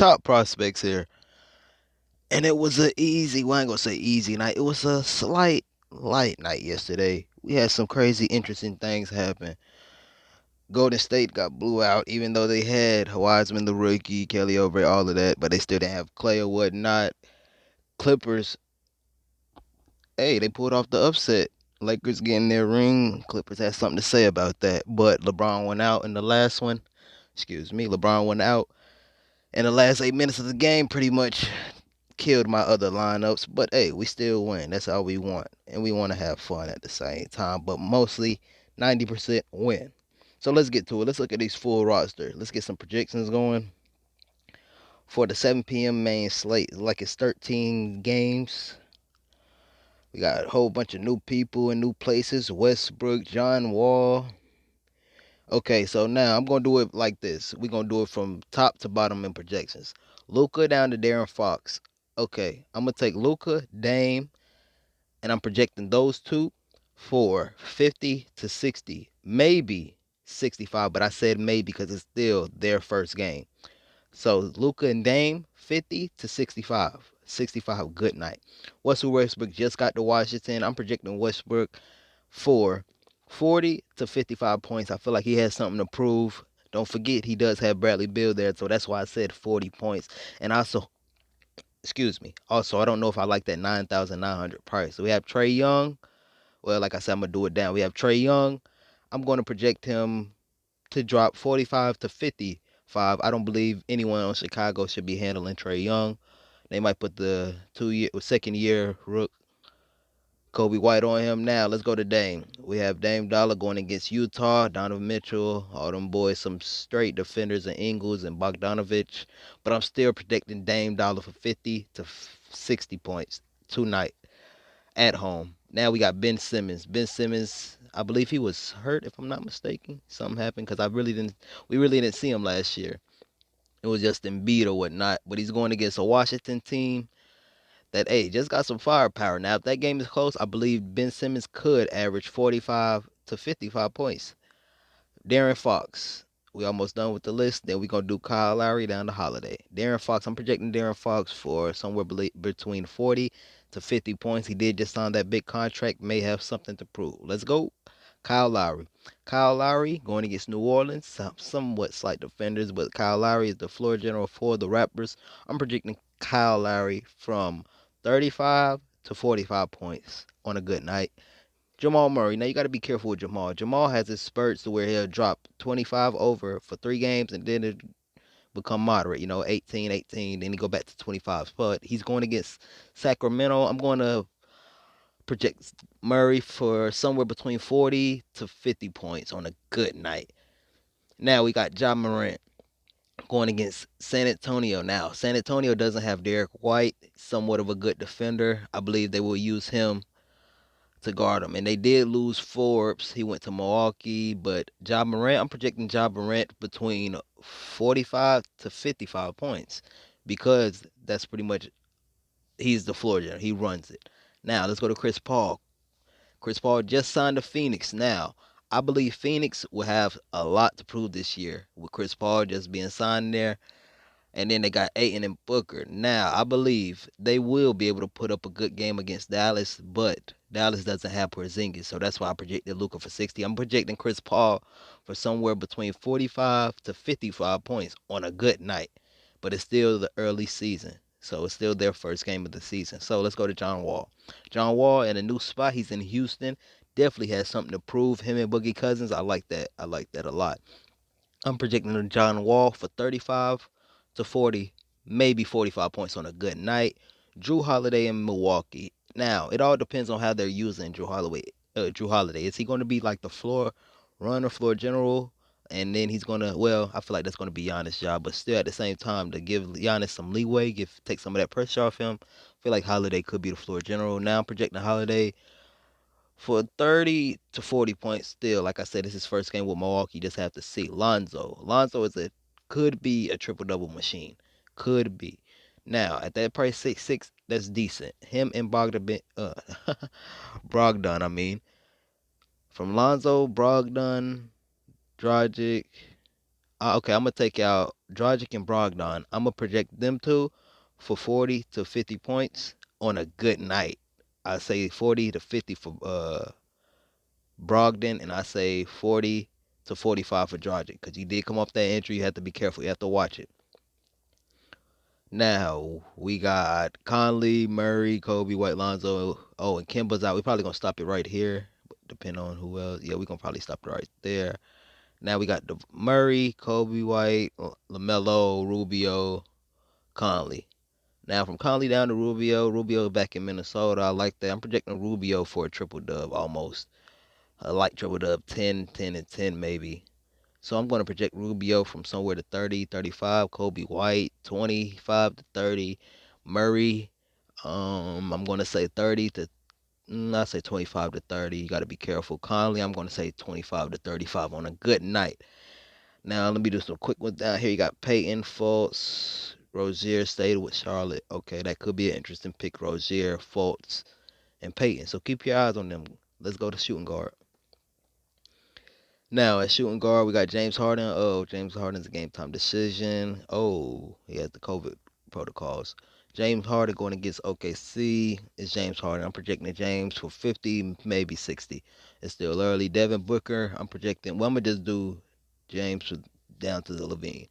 top prospects here. And it was a easy, well, I ain't gonna say easy night. It was a slight light night yesterday. We had some crazy, interesting things happen. Golden State got blew out, even though they had Wiseman, the rookie, Kelly Oubre, all of that, but they still didn't have Clay or whatnot. Clippers, hey, they pulled off the upset. Lakers getting their ring. Clippers had something to say about that, but LeBron went out in the last one. Excuse me, LeBron went out in the last 8 minutes of the game, pretty much killed my other lineups. But hey, we still win. That's all we want. And we want to have fun at the same time, but mostly 90% win. So let's get to it. Let's look at these full roster. Let's get some projections going for the 7 p.m. main slate. Like it's 13 games. We got a whole bunch of new people in new places. Westbrook, John Wall. Okay, so now I'm gonna do it like this. We're gonna do it from top to bottom in projections. Luca down to Darren Fox. Okay, I'm gonna take Luca, Dame, and I'm projecting those two for 50 to 60, maybe 65, but I said maybe because it's still their first game. So Luca and Dame, 50 to 65. 65, good night. Westbrook just got to Washington. I'm projecting Westbrook for 40 to 55 points. I feel like he has something to prove. Don't forget, he does have Bradley Beal there, so that's why I said 40 points. And also, excuse me, also, I don't know if I like that 9,900 price. So we have Trey Young. Well, like I said, I'm going to do it down. We have Trey Young. I'm going to project him to drop 45 to 55. I don't believe anyone on Chicago should be handling Trey Young. They might put the second year rook Kobe White on him. Now let's go to Dame. We have Dame Dollar going against Utah, Donovan Mitchell, all them boys, some straight defenders and Ingles and Bogdanovich. But I'm still predicting Dame Dollar for 50 to 60 points tonight at home. Now we got Ben Simmons. Ben Simmons, I believe he was hurt, if I'm not mistaken. Something happened because we really didn't see him last year. It was just Embiid or whatnot. But he's going against a Washington team that, hey, just got some firepower. Now, if that game is close, I believe Ben Simmons could average 45 to 55 points. Darren Fox. We almost done with the list. Then we're going to do Kyle Lowry down to Holiday. Darren Fox, I'm projecting Darren Fox for somewhere between 40 to 50 points. He did just sign that big contract. May have something to prove. Let's go. Kyle Lowry. Kyle Lowry going against New Orleans. Somewhat slight defenders, but Kyle Lowry is the floor general for the Raptors. I'm projecting Kyle Lowry from 35 to 45 points on a good night. Jamal Murray. Now you got to be careful with Jamal. Jamal has his spurts to where he'll drop 25 over for 3 games and then it become moderate. 18, 18. Then he go back to 25. But he's going against Sacramento. I'm going to project Murray for somewhere between 40 to 50 points on a good night. Now we got Ja Morant going against San Antonio. Now San Antonio doesn't have Derek White, somewhat of a good defender. I believe they will use him to guard him. And they did lose Forbes. He went to Milwaukee. But Ja Morant, I'm projecting Ja Morant between 45 to 55 points because that's pretty much, he's the floor general. He runs it. Now, let's go to Chris Paul. Chris Paul just signed to Phoenix. Now, I believe Phoenix will have a lot to prove this year with Chris Paul just being signed there. And then they got Ayton and Booker. Now, I believe they will be able to put up a good game against Dallas, but Dallas doesn't have Porzingis, so that's why I projected Luka for 60. I'm projecting Chris Paul for somewhere between 45 to 55 points on a good night, but it's still the early season, so it's still their first game of the season. So let's go to John Wall. John Wall in a new spot. He's in Houston. Definitely has something to prove. Him and Boogie Cousins. I like that. I like that a lot. I'm projecting John Wall for 35 to 40, maybe 45 points on a good night. Drew Holiday in Milwaukee. Now, it all depends on how they're using Drew Holiday. Drew Holiday. Is he going to be like the floor runner, floor general? And then he's gonna, well, I feel like that's gonna be Giannis' job, but still at the same time to give Giannis some leeway, take some of that pressure off him. I feel like Holiday could be the floor general. Now I'm projecting Holiday for 30 to 40 points still. Like I said, it's his first game with Milwaukee. Just have to see. Lonzo could be a triple double machine. Could be. Now at that price 6'6", that's decent. Him and Brogdon, I mean. From Lonzo, Brogdon, Dragic, Okay, I'm gonna take out Dragic and Brogdon. I'm gonna project them two for 40 to 50 points on a good night. I say 40 to 50 for Brogdon, and I say 40 to 45 for Dragic because he did come off that injury. You have to be careful. You have to watch it. Now we got Conley, Murray, Kobe, White, Lonzo. Oh, and Kimba's out. We probably gonna stop it right here, depending on who else. Yeah, we gonna probably stop it right there. Now we got the Murray, Kobe White, LaMelo, Rubio, Conley. Now from Conley down to Rubio, Rubio back in Minnesota. I like that. I'm projecting Rubio for a triple dub almost. A light triple dub, 10, 10, and 10 maybe. So I'm going to project Rubio from somewhere to 30, 35. Kobe White, 25 to 30. Murray, I'm going to say 30 to, I say 25 to 30. You got to be careful. Conley, I'm going to say 25 to 35 on a good night. Now let me do some quick ones down here. You got Peyton, Fultz, Rozier stayed with Charlotte. Okay, that could be an interesting pick. Rozier, Fultz, and Peyton. So keep your eyes on them. Let's go to shooting guard. Now at shooting guard, we got James Harden. Oh, James Harden's a game time decision. Oh, he has the COVID protocols. James Harden going against OKC is James Harden. I'm projecting James for 50, maybe 60. It's still early. Devin Booker, I'm projecting. Well, I'm gonna just do James down to the Levine.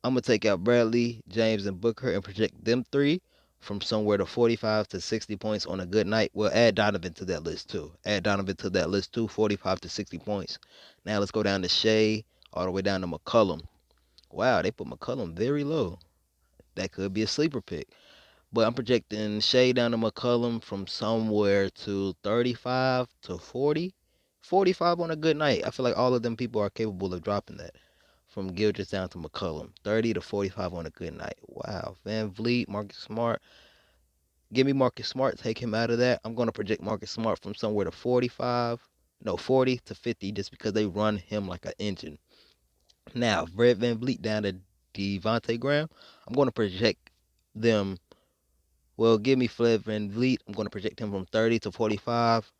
I'm gonna take out Bradley, James, and Booker and project them three from somewhere to 45 to 60 points on a good night. We'll add Donovan to that list too. Add Donovan to that list too, 45 to 60 points. Now let's go down to Shea, all the way down to McCollum. Wow, they put McCollum very low. That could be a sleeper pick. But I'm projecting Shea down to McCollum from somewhere to 35 to 40. 45 on a good night. I feel like all of them people are capable of dropping that. From Gildress down to McCollum. 30 to 45 on a good night. Wow. Van Vliet, Marcus Smart. Give me Marcus Smart. Take him out of that. I'm going to project Marcus Smart from somewhere to 45. No, 40 to 50 just because they run him like an engine. Now, Fred Van Vliet down to Devontae Graham. I'm going to project them. Well, give me Fred Van Vliet. I'm going to project him from 30 to 45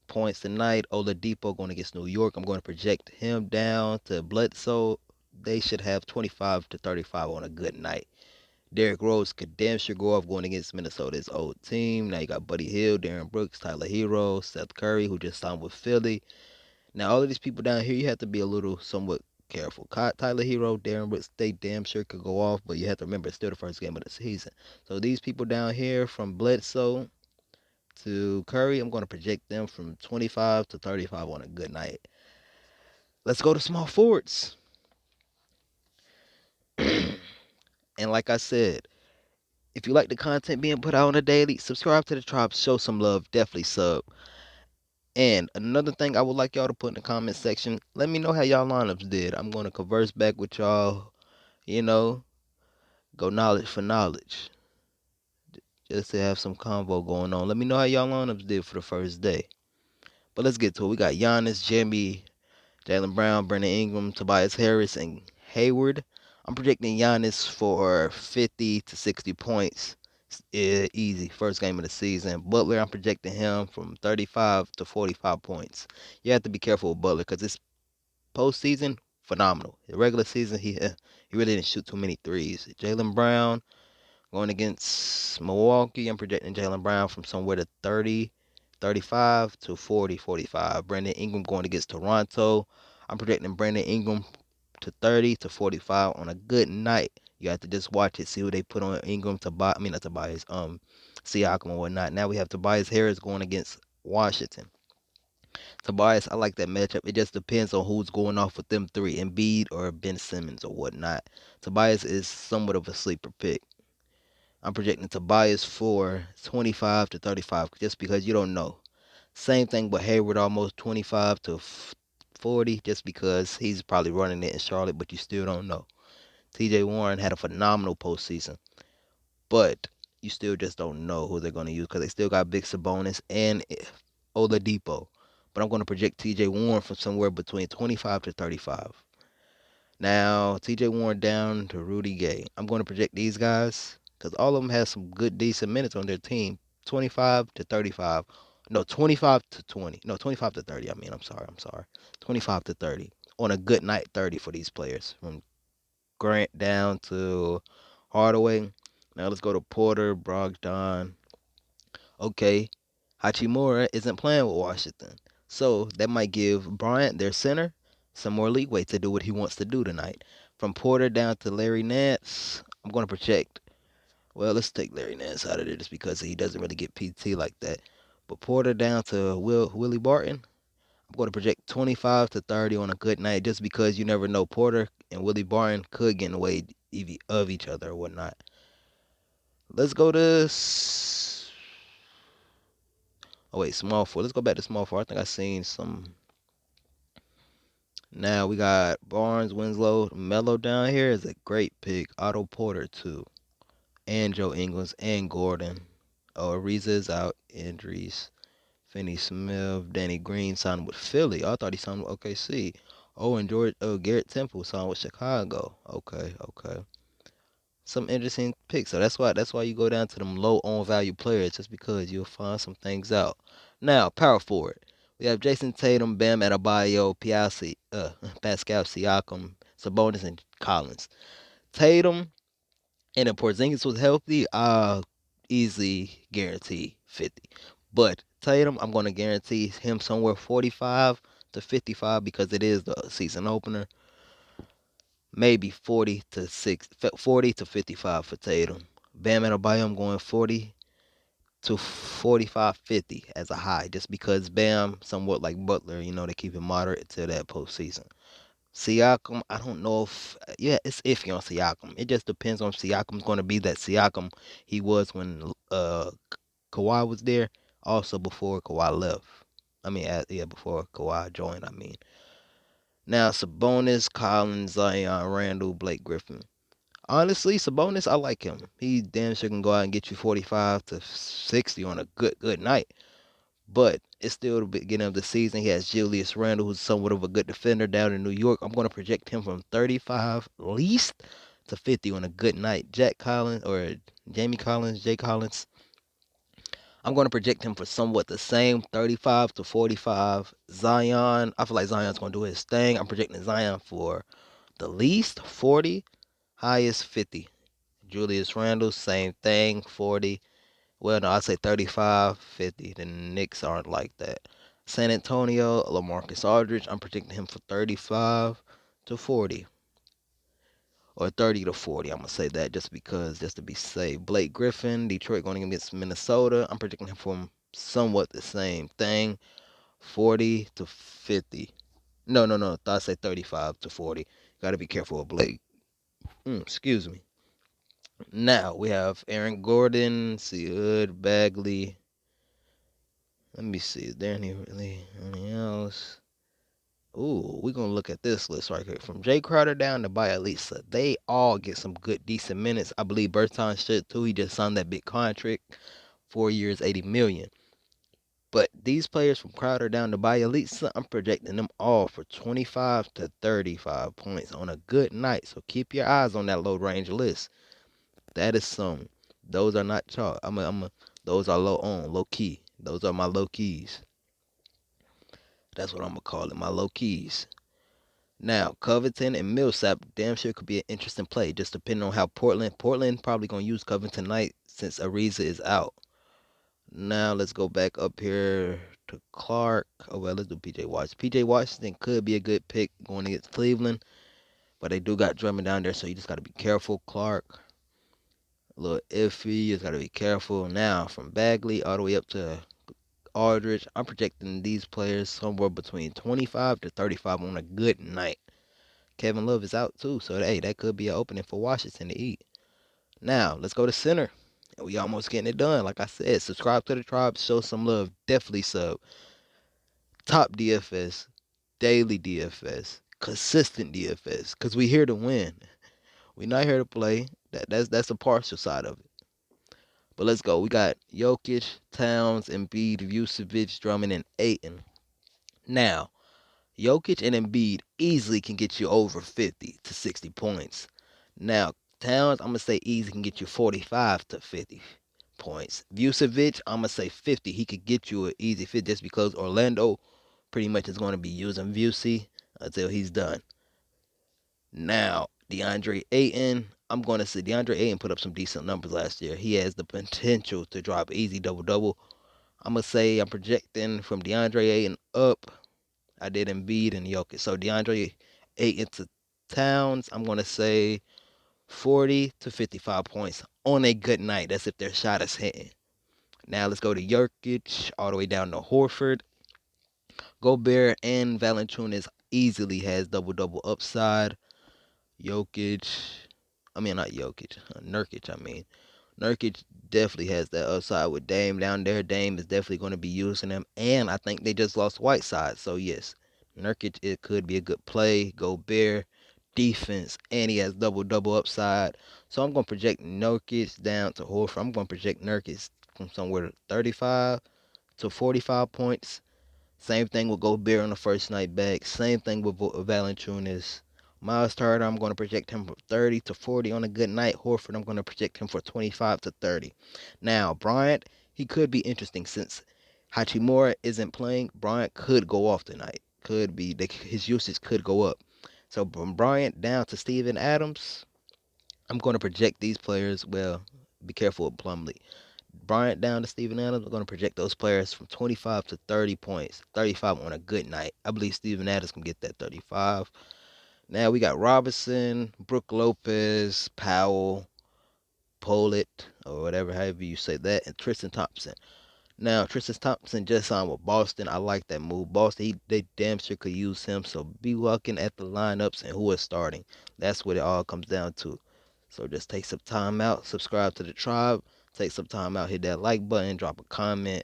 points tonight. Oladipo going against New York. I'm going to project him down to Bledsoe. They should have 25 to 35 on a good night. Derrick Rose could damn sure go off going against Minnesota's old team. Now you got Buddy Hield, Darren Brooks, Tyler Hero, Seth Curry, who just signed with Philly. Now all of these people down here, you have to be a little somewhat careful. Tyler Hero, Darren Brooks, they damn sure could go off, but you have to remember it's still the first game of the season. So these people down here from Bledsoe to Curry, I'm going to project them from 25 to 35 on a good night. Let's go to small forwards. And like I said, if you like the content being put out on a daily, subscribe to the tribe, show some love, definitely sub. And another thing I would like y'all to put in the comment section, let me know how y'all lineups did. I'm going to converse back with y'all, you know, go knowledge for knowledge, just to have some convo going on. Let me know how y'all lineups did for the first day. But let's get to it. We got Giannis, Jimmy, Jalen Brown, Brandon Ingram, Tobias Harris, and Hayward. I'm predicting Giannis for 50 to 60 points. Easy. First game of the season. Butler, I'm projecting him from 35 to 45 points. You have to be careful with Butler because it's postseason, phenomenal. The regular season, he really didn't shoot too many threes. Jalen Brown, going against Milwaukee, I'm projecting Jalen Brown from somewhere to 30, 35 to 40, 45. Brandon Ingram going against Toronto. I'm projecting Brandon Ingram to 30 to 45 on a good night. You have to just watch it, see who they put on Ingram to buy. I mean, not Tobias, Siakam or whatnot. Now we have Tobias Harris going against Washington. Tobias, I like that matchup. It just depends on who's going off with them three, Embiid or Ben Simmons or whatnot. Tobias is somewhat of a sleeper pick. I'm projecting Tobias for 25 to 35 just because you don't know. Same thing with Hayward, almost 25 to 40 just because he's probably running it in Charlotte, but you still don't know. TJ Warren had a phenomenal postseason, but you still just don't know who they're going to use because they still got Big Sabonis and Oladipo. But I'm going to project TJ Warren from somewhere between 25 to 35. Now, TJ Warren down to Rudy Gay. I'm going to project these guys because all of them have some good, decent minutes on their team. 25 to 35. No, 25 to 20. No, 25 to 30. I'm sorry. 25 to 30 on a good night, 30 for these players. From Grant down to Hardaway. Now let's go to Porter, Brogdon. Okay, Hachimura isn't playing with Washington. So that might give Bryant, their center, some more leeway to do what he wants to do tonight. From Porter down to Larry Nance, I'm going to project. Well, let's take Larry Nance out of there just because he doesn't really get PT like that. But Porter down to Willie Barton, I'm going to project 25 to 30 on a good night just because you never know. Porter and Willie Barton could get in the way of each other or whatnot. Let's go to. Oh, wait, small four. Let's go back to small four. I think I seen some. Now we got Barnes, Winslow, Mello down here is a great pick. Otto Porter, too. And Joe Ingles and Gordon. Oh, Ariza is out. Injuries. Finney Smith, Danny Green signed with Philly. I thought he signed with OKC. Oh, and Garrett Temple signed with Chicago. Okay. Some interesting picks. So that's why you go down to them low on value players, just because you'll find some things out. Now, power forward. We have Jason Tatum, Bam Adebayo, Pascal Siakam, Sabonis, and Collins. Tatum, and if Porzingis was healthy, easily guarantee 50. But Tatum, I'm going to guarantee him somewhere 45 to 55 because it is the season opener. Maybe 40 to 55 for Tatum. Bam Adebayo, I'm going 40 to 45, 50 as a high, just because Bam, somewhat like Butler, they keep it moderate to that postseason. Siakam, I don't know if it's iffy on Siakam. It just depends on if Siakam's going to be that Siakam he was when Kawhi was there. Also before Kawhi left. I mean, before Kawhi joined. I mean, now Sabonis, Collins, Zion, Randall, Blake Griffin. Honestly, Sabonis, I like him. He damn sure can go out and get you 45 to 60 on a good night. But it's still the beginning of the season. He has Julius Randle, who's somewhat of a good defender down in New York. I'm going to project him from 35 least to 50 on a good night. Jack Collins or Jamie Collins, Jay Collins. I'm going to project him for somewhat the same, 35 to 45. Zion, I feel like Zion's going to do his thing. I'm projecting Zion for the least 40, highest 50. Julius Randle, same thing, 40. Well, no, I'd say 35, 50. The Knicks aren't like that. San Antonio, LaMarcus Aldridge, I'm predicting him for 35 to 40. Or 30 to 40, I'm going to say that just to be safe. Blake Griffin, Detroit going against Minnesota. I'm predicting him for somewhat the same thing, 40 to 50. No, I thought I said 35 to 40. Got to be careful with Blake. Excuse me. Now we have Aaron Gordon, Hood, Bagley. Let me see. Is there anything else? Ooh, we're gonna look at this list right here. From Jay Crowder down to Bialisa. They all get some good, decent minutes. I believe Berton should too. He just signed that big contract. 4 years, 80 million. But these players from Crowder down to Bialisa, I'm projecting them all for 25 to 35 points on a good night. So keep your eyes on that low range list. That is some. Those are not chalk. Those are low key. Those are my low keys. That's what I'm gonna call it, my low keys. Now, Covington and Millsap damn sure could be an interesting play, just depending on how Portland probably gonna use Covington tonight since Ariza is out. Now let's go back up here to Clark. Oh well, let's do PJ Washington. PJ Washington could be a good pick going against Cleveland, but they do got Drummond down there, so you just gotta be careful. Clark, a little iffy. You just gotta be careful. Now from Bagley all the way up to Aldridge, I'm projecting these players somewhere between 25 to 35 on a good night. Kevin Love is out too, so hey, that could be an opening for Washington to eat. Now, let's go to center. And we almost getting it done. Like I said, subscribe to the tribe, show some love. Definitely sub. Top DFS, daily DFS, consistent DFS, because we here to win. We not here to play. That's the partial side of it. But let's go. We got Jokic, Towns, Embiid, Vucevic, Drummond, and Ayton. Now, Jokic and Embiid easily can get you over 50 to 60 points. Now, Towns, I'm going to say easy can get you 45 to 50 points. Vucevic, I'm going to say 50. He could get you an easy fit just because Orlando pretty much is going to be using Vuce. until he's done. Now, DeAndre Ayton, I'm going to say DeAndre Ayton put up some decent numbers last year. He has the potential to drop easy double double. I'm gonna say I'm projecting from DeAndre Ayton up. I did Embiid and Jokic. So DeAndre Ayton to Towns, I'm gonna say 40 to 55 points on a good night. That's if their shot is hitting. Now let's go to Jokic all the way down to Horford. Gobert and Valanciunas easily has double double upside. Jokic, I mean not Jokic, Nurkic. I mean Nurkic definitely has that upside with Dame down there. Dame is definitely going to be using him, and I think they just lost Whiteside. So yes, Nurkic it could be a good play. Gobert defense, and he has double double upside. So I'm going to project Nurkic down to Horford. I'm going to project Nurkic from somewhere 35 to 45 points. Same thing with Gobert on the first night back. Same thing with Valanciunas. Miles Turner, I'm going to project him from 30 to 40 on a good night. Horford, I'm going to project him for 25 to 30. Now, Bryant, he could be interesting since Hachimura isn't playing. Bryant could go off tonight. Could be his usage could go up. So from Bryant down to Steven Adams, I'm going to project these players. Well, be careful with Plumlee. Bryant down to Steven Adams, we're going to project those players from 25 to 30 points. 35 on a good night. I believe Steven Adams can get that 35. Now we got Robinson, Brook Lopez, Powell, Pollitt, or whatever, however you say that, and Tristan Thompson. Now, Tristan Thompson just signed with Boston. I like that move. Boston, they damn sure could use him. So be looking at the lineups and who is starting. That's what it all comes down to. So just take some time out, subscribe to the tribe, take some time out, hit that like button, drop a comment,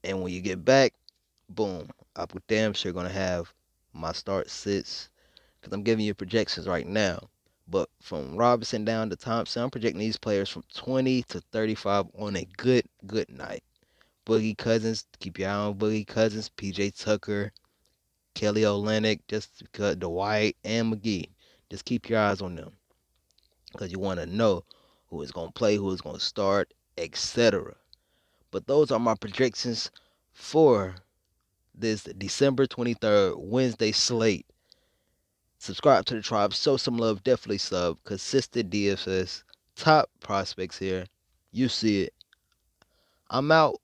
and when you get back, boom, I'm damn sure gonna have my start sits because I'm giving you projections right now. But from Robinson down to Thompson, I'm projecting these players from 20 to 35 on a good night. Boogie Cousins, keep your eye on Boogie Cousins, PJ Tucker, Kelly Olynyk, just because Dwight and McGee. Just keep your eyes on them because you want to know who is going to play, who is going to start, etc. But those are my projections for this December 23rd Wednesday slate. Subscribe to the tribe, show some love, definitely sub. Consistent DFS, top prospects here. You see it. I'm out.